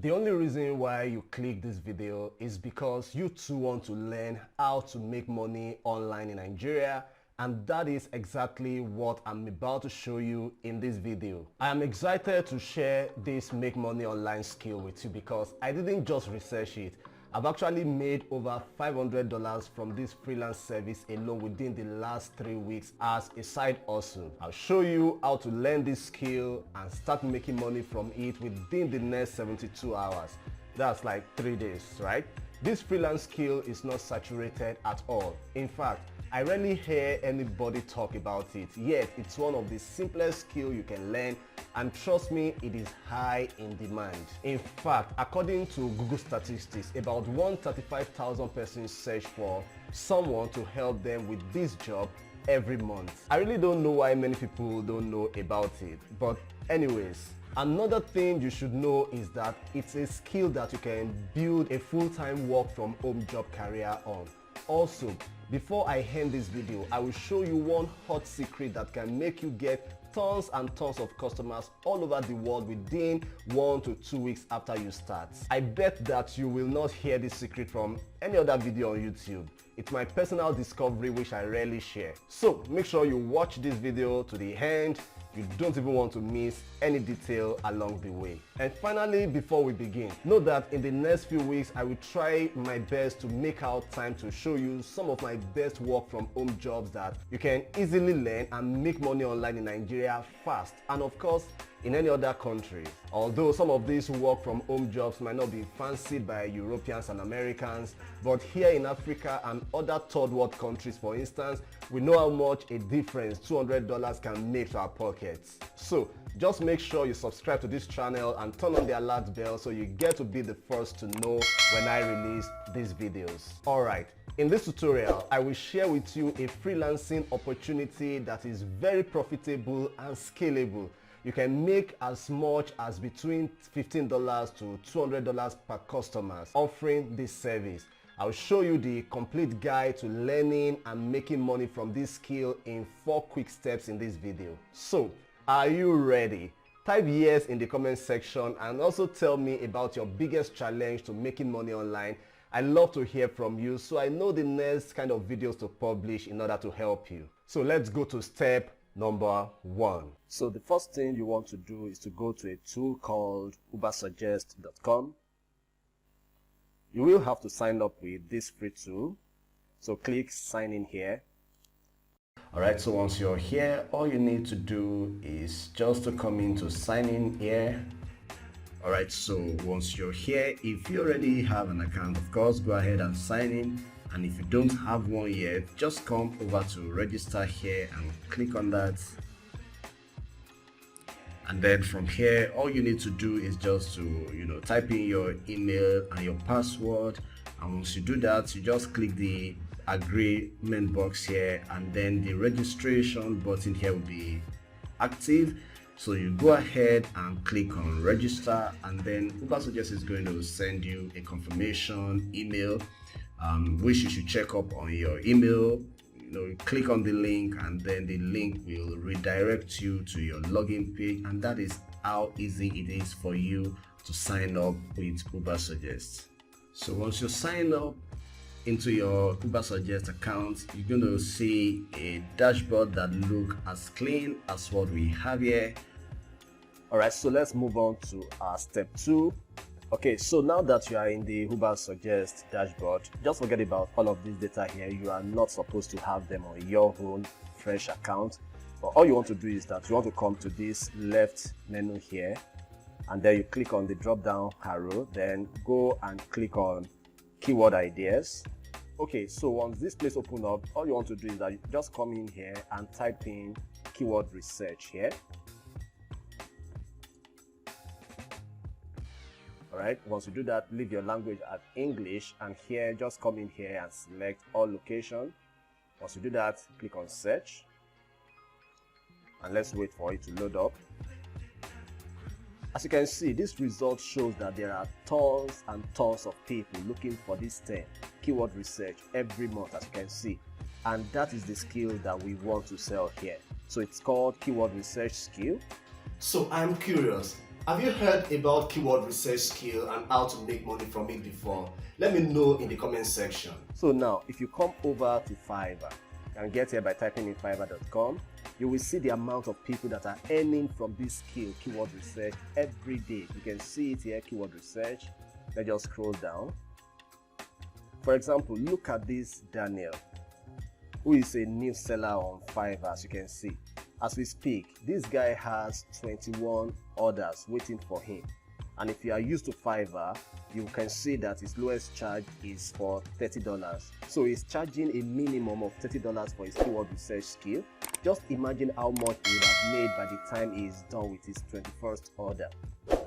The only reason why you click this video is because you too want to learn how to make money online in Nigeria, and that is exactly what I'm about to show you in this video. I am excited to share this make money online skill with you because I didn't just research it. I've actually made over $500 from this freelance service alone within the last 3 weeks as a side hustle. I'll show you how to learn this skill and start making money from it within the next 72 hours. That's like 3 days, right? This freelance skill is not saturated at all. In fact, I rarely hear anybody talk about it, yet it's one of the simplest skills you can learn, and trust me, it is high in demand. In fact, according to Google statistics, about 135,000 persons search for someone to help them with this job every month. I really don't know why many people don't know about it, but anyways, another thing you should know is that it's a skill that you can build a full-time work from home job career on. Also, before I end this video, I will show you one hot secret that can make you get tons and tons of customers all over the world within 1 to 2 weeks after you start. I bet that you will not hear this secret from any other video on YouTube. It's my personal discovery which I rarely share. So make sure you watch this video to the end. You don't even want to miss any detail along the way. And finally, before we begin, know that in the next few weeks, I will try my best to make out time to show you some of my best work from home jobs that you can easily learn and make money online in Nigeria fast, and of course, in any other country. Although some of these work from home jobs might not be fancied by Europeans and Americans, but here in Africa and other third world countries, for instance, we know how much a difference $200 can make to our pockets. So just make sure you subscribe to this channel and turn on the alert bell so you get to be the first to know when I release these videos. Alright, in this tutorial, I will share with you a freelancing opportunity that is very profitable and scalable. You can make as much as between $15 to $200 per customer offering this service. I'll show you the complete guide to learning and making money from this skill in 4 quick steps in this video. So, are you ready? Type yes in the comment section and also tell me about your biggest challenge to making money online. I love to hear from you so I know the next kind of videos to publish in order to help you. So let's go to step number 1. So the first thing you want to do is to go to a tool called ubersuggest.com. You will have to sign up with this free tool. So click sign in here. Alright, so once you're here, all you need to do is just to come in to sign in here. Alright, so once you're here, if you already have an account, of course, go ahead and sign in. And if you don't have one yet, just come over to register here and click on that. And then from here, all you need to do is just to, type in your email and your password. And once you do that, you just click the agreement box here, and then the registration button here will be active. So you go ahead and click on register, and then Ubersuggest is going to send you a confirmation email, which you should check up on your email. Click on the link, and then the link will redirect you to your login page, and that is how easy it is for you to sign up with Ubersuggest. So once you sign up into your Ubersuggest account, you're going to see a dashboard that looks as clean as what we have here. Alright, so let's move on to our step 2. Okay, so now that you are in the Ubersuggest dashboard, just forget about all of this data here. You are not supposed to have them on your own fresh account. But all you want to do is that you want to come to this left menu here, and then you click on the drop down arrow, then go and click on keyword ideas. Okay, so once this place open up, all you want to do is that you just come in here and type in keyword research here. Alright, once you do that, leave your language at English, and here just come in here and select all location. Once you do that, click on search, and let's wait for it to load up. As you can see, this result shows that there are tons and tons of people looking for this term, keyword research, every month, as you can see. And that is the skill that we want to sell here. So it's called keyword research skill. So I'm curious, Have you heard about keyword research skill and how to make money from it before? Let me know in the comment section. So now, if you come over to Fiverr, you can get here by typing in fiverr.com. You will see the amount of people that are earning from this skill, keyword research, every day. You can see it here, keyword research. Let's just scroll down. For example, look at this Daniel, who is a new seller on Fiverr, as you can see. As we speak, this guy has 21 orders waiting for him. And if you are used to Fiverr, you can see that his lowest charge is for $30. So he's charging a minimum of $30 for his keyword research skill. Just imagine how much he would have made by the time he is done with his 21st order.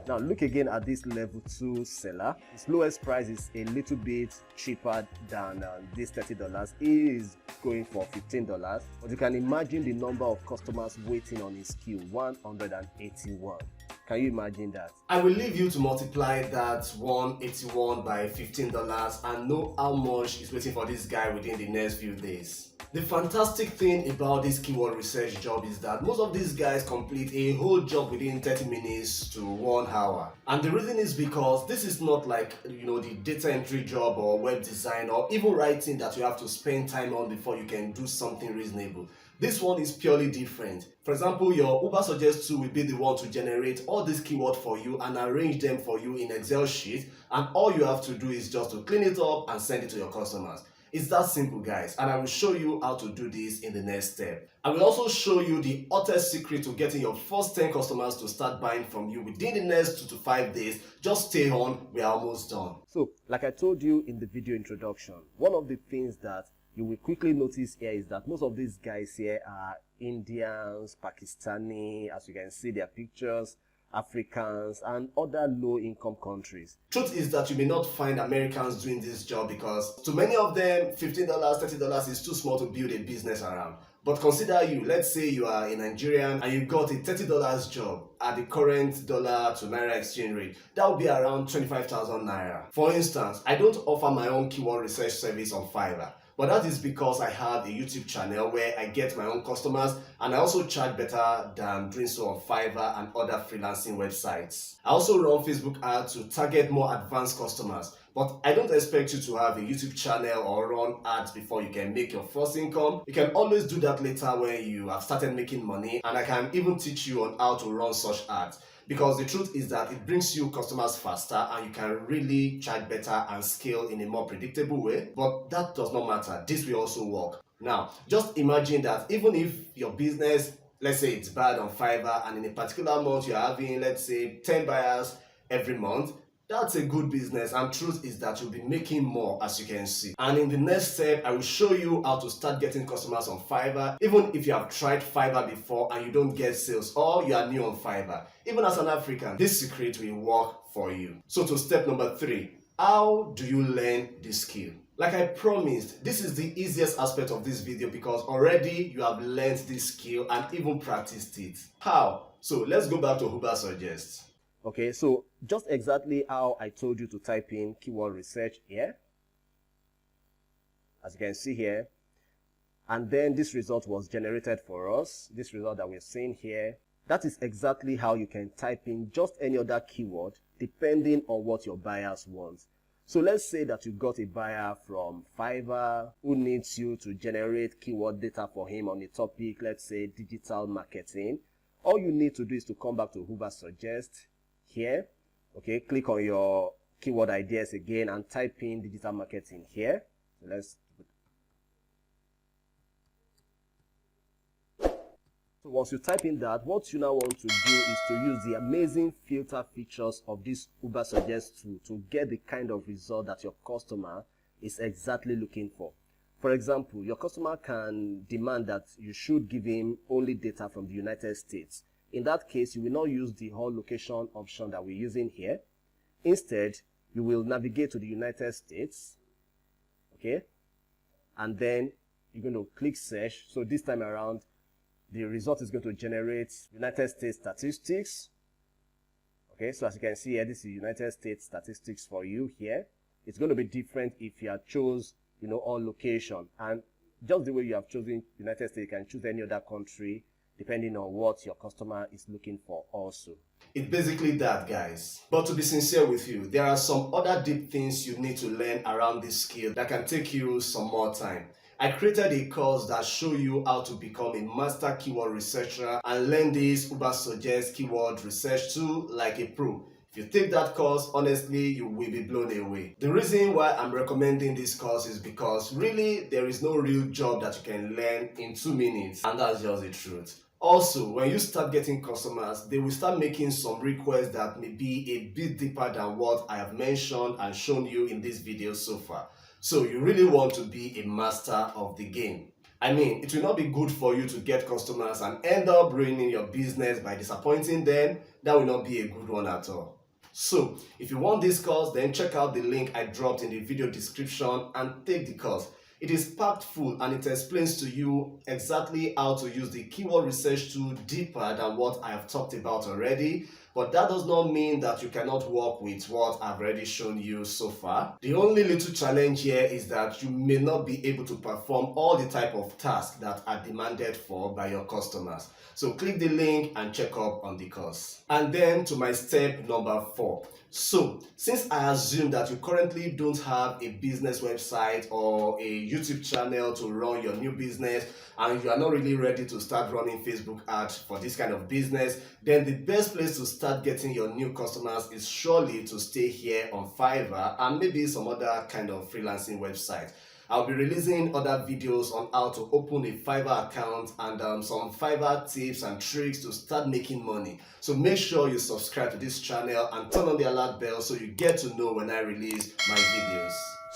Now look again at this level 2 seller. His lowest price is a little bit cheaper than this $30. He is going for $15, but you can imagine the number of customers waiting on his skill, 181. Can you imagine that? I will leave you to multiply that 181 by $15 and know how much is waiting for this guy within the next few days. The fantastic thing about this keyword research job is that most of these guys complete a whole job within 30 minutes to 1 hour. And the reason is because this is not like, the data entry job or web design or even writing that you have to spend time on before you can do something reasonable. This one is purely different. For example, your Uber Suggest tool will be the one to generate all these keywords for you and arrange them for you in Excel sheet, and all you have to do is just to clean it up and send it to your customers. It's that simple, guys, and I will show you how to do this in the next step. I will also show you the hottest secret to getting your first 10 customers to start buying from you within the next 2 to 5 days. Just stay on, we are almost done. So, like I told you in the video introduction, one of the things that you will quickly notice here is that most of these guys here are Indians, Pakistani, as you can see their pictures, Africans, and other low-income countries. Truth is that you may not find Americans doing this job because to many of them, $15, $30 is too small to build a business around. But consider you, let's say you are a Nigerian and you got a $30 job at the current dollar to naira exchange rate. That would be around 25,000 naira. For instance, I don't offer my own keyword research service on Fiverr. But that is because I have a YouTube channel where I get my own customers and I also charge better than doing so on Fiverr and other freelancing websites. I also run Facebook ads to target more advanced customers. But I don't expect you to have a YouTube channel or run ads before you can make your first income. You can always do that later when you have started making money, and I can even teach you on how to run such ads. Because the truth is that it brings you customers faster and you can really charge better and scale in a more predictable way. But that does not matter. This will also work. Now, just imagine that even if your business, let's say it's bad on Fiverr, and in a particular month you're having, let's say, 10 buyers every month, that's a good business, and truth is that you'll be making more, as you can see. And in the next step, I will show you how to start getting customers on Fiverr, even if you have tried Fiverr before and you don't get sales, or you are new on Fiverr. Even as an African, this secret will work for you. So to step number 3, how do you learn this skill? Like I promised, this is the easiest aspect of this video because already you have learned this skill and even practiced it. How? So let's go back to Uber Suggest. Okay, so just exactly how I told you to type in keyword research here, as you can see here, and then this result was generated for us. This result that we're seeing here, that is exactly how you can type in just any other keyword depending on what your buyers want. So let's say that you got a buyer from Fiverr who needs you to generate keyword data for him on a topic, let's say digital marketing. All you need to do is to come back to Uber Suggest here, okay, click on your keyword ideas again and type in digital marketing here. So once you type in that, what you now want to do is to use the amazing filter features of this Uber Suggest tool to get the kind of result that your customer is exactly looking for. For example, your customer can demand that you should give him only data from the United States. In that case, you will not use the whole location option that we're using here. Instead, you will navigate to the United States, okay? And then you're going to click search. So this time around, the result is going to generate United States statistics. Okay, so as you can see here, this is United States statistics for you here. It's going to be different if you have chose, all location. And just the way you have chosen United States, you can choose any other country depending on what your customer is looking for also. It's basically that, guys. But to be sincere with you, there are some other deep things you need to learn around this skill that can take you some more time. I created a course that shows you how to become a master keyword researcher and learn this Uber Suggest keyword research tool like a pro. If you take that course, honestly, you will be blown away. The reason why I'm recommending this course is because really there is no real job that you can learn in 2 minutes, and that's just the truth. Also, when you start getting customers, they will start making some requests that may be a bit deeper than what I have mentioned and shown you in this video so far. So you really want to be a master of the game. I mean, it will not be good for you to get customers and end up ruining your business by disappointing them. That will not be a good one at all. So, if you want this course, then check out the link I dropped in the video description and take the course. It is packed full and it explains to you exactly how to use the keyword research tool deeper than what I have talked about already. But that does not mean that you cannot work with what I've already shown you so far. The only little challenge here is that you may not be able to perform all the type of tasks that are demanded for by your customers. So click the link and check up on the course. And then to my step number 4. So, since I assume that you currently don't have a business website or a YouTube channel to run your new business and you are not really ready to start running Facebook ads for this kind of business, then the best place to start getting your new customers is surely to stay here on Fiverr and maybe some other kind of freelancing website. I'll be releasing other videos on how to open a Fiverr account and some Fiverr tips and tricks to start making money. So make sure you subscribe to this channel and turn on the alert bell so you get to know when I release my videos.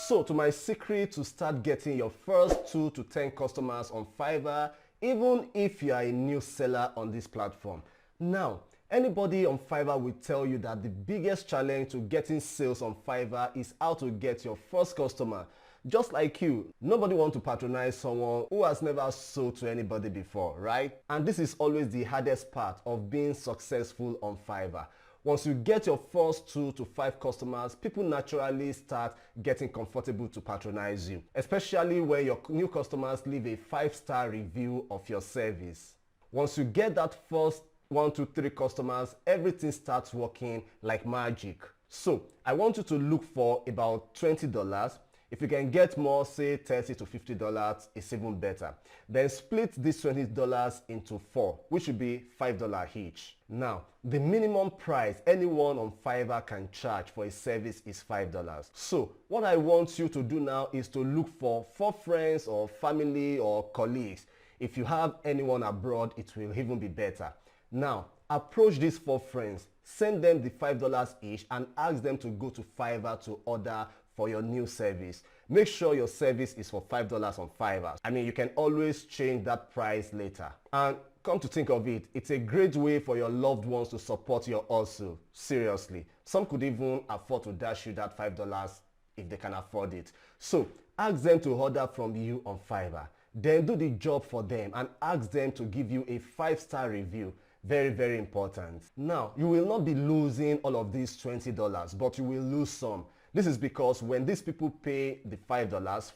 So to my secret to start getting your first 2 to 10 customers on Fiverr, even if you are a new seller on this platform. Now, anybody on Fiverr will tell you that the biggest challenge to getting sales on Fiverr is how to get your first customer. Just like you, nobody wants to patronize someone who has never sold to anybody before, right? And this is always the hardest part of being successful on Fiverr. Once you get your first 2 to 5 customers, people naturally start getting comfortable to patronize you, especially when your new customers leave a 5-star review of your service. Once you get that first 1 to 3 customers, everything starts working like magic. So I want you to look for about $20. If you can get more, say $30 to $50, it's even better. Then split this $20 into 4, which would be $5 each. Now, the minimum price anyone on Fiverr can charge for a service is $5. So, what I want you to do now is to look for 4 friends or family or colleagues. If you have anyone abroad, it will even be better. Now, approach these 4 friends, send them the $5 each and ask them to go to Fiverr to order for your new service. Make sure your service is for $5 on Fiverr. I mean, you can always change that price later. And come to think of it, it's a great way for your loved ones to support your hustle. Seriously. Some could even afford to dash you that $5 if they can afford it. So ask them to order from you on Fiverr. Then do the job for them and ask them to give you a 5-star review. Very, very important. Now, you will not be losing all of these $20, but you will lose some. This is because when these people pay the $5,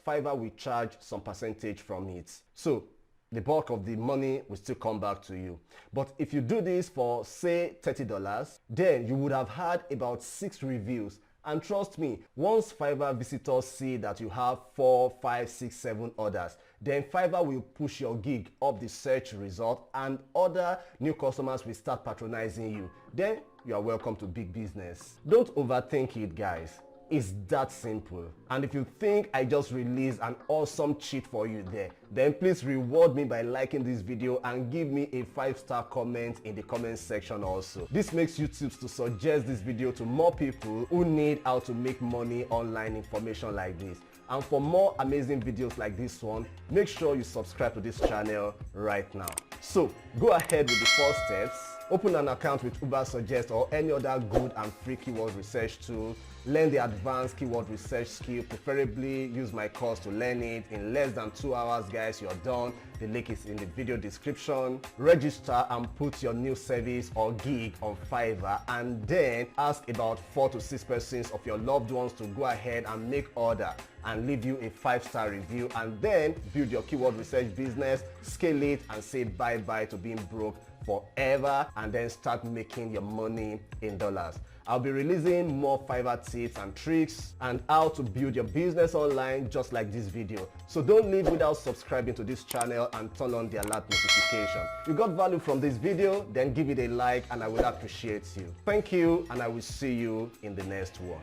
Fiverr will charge some percentage from it. So the bulk of the money will still come back to you. But if you do this for, say, $30, then you would have had about 6 reviews. And trust me, once Fiverr visitors see that you have 4, 5, 6, 7 orders, then Fiverr will push your gig up the search result and other new customers will start patronizing you. Then you are welcome to big business. Don't overthink it, guys. It's that simple. And if you think I just released an awesome cheat for you there, then please reward me by liking this video and give me a 5-star comment in the comment section also. This makes YouTube to suggest this video to more people who need how to make money online information like this. And for more amazing videos like this one, make sure you subscribe to this channel right now. So go ahead with the 4 steps. Open an account with Uber Suggest or any other good and free keyword research tool. Learn the advanced keyword research skill, preferably use my course to learn it in less than 2 hours, guys. You're done. The link is in the video description. Register and put your new service or gig on Fiverr, and then ask about 4 to 6 persons of your loved ones to go ahead and make order and leave you a 5-star review, and then build your keyword research business, scale it, and say bye-bye to being broke forever and then start making your money in dollars. I'll be releasing more Fiverr tips and tricks and how to build your business online just like this video. So don't leave without subscribing to this channel and turn on the alert notification. If you got value from this video, then give it a like and I will appreciate you. Thank you, and I will see you in the next one.